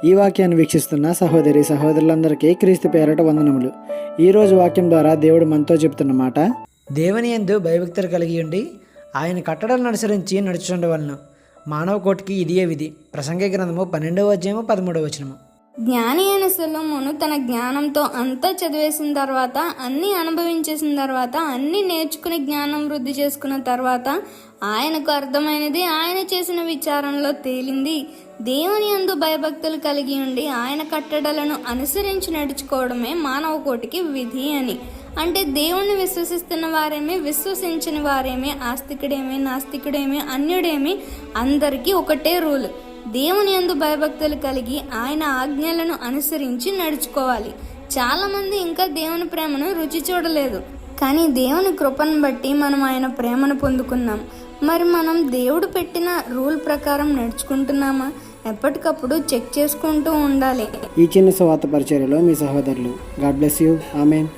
ఈ వాక్యాన్ని వీక్షిస్తున్న సహోదరి సహోదరులందరికీ క్రీస్తు పేరట వందనములు. ఈరోజు వాక్యం ద్వారా దేవుడు మనతో చెబుతున్న మాట, దేవుని యందు భయభక్తులు కలిగి ఉండి ఆయన కట్టడలను అనుసరించి నడుచుండవలను. మానవ కోటికి ఇదియే విధి. ప్రసంగి గ్రంథము 12వ అధ్యాయము 13వ వచనము. జ్ఞాని అయిన సొలొమోను తన జ్ఞానంతో అంతా చదివేసిన తర్వాత, అన్నీ అనుభవించేసిన తర్వాత, అన్నీ నేర్చుకుని జ్ఞానం వృద్ధి చేసుకున్న తర్వాత ఆయనకు అర్థమైనది, ఆయన చేసిన విచారణలో తేలింది, దేవుని యందు భయభక్తులు కలిగి ఉండి ఆయన కట్టడలను అనుసరించి నడుచుకోవడమే మానవ కోటికి విధి అని. అంటే దేవుణ్ణి విశ్వసిస్తున్న వారేమి, విశ్వసించని వారేమి, ఆస్తికుడేమి, నాస్తికుడేమి, అన్యుడేమి, అందరికీ ఒకటే రూల్. దేవుని యందు భయభక్తులు కలిగి ఆయన ఆజ్ఞలను అనుసరించి నడుచుకోవాలి. చాలామంది ఇంకా దేవుని ప్రేమను రుచి చూడలేదు, కానీ దేవుని కృపను బట్టి మనం ఆయన ప్రేమను పొందుకున్నాం. మరి మనం దేవుడు పెట్టిన రూల్ ప్రకారం నడుచుకుంటున్నామా? ఎప్పటికప్పుడు చెక్ చేసుకుంటూ ఉండాలి. ఈ చిన్న సువార్త పరిచర్యలో మీ సహోదరులు. God bless you. ఆమేన్.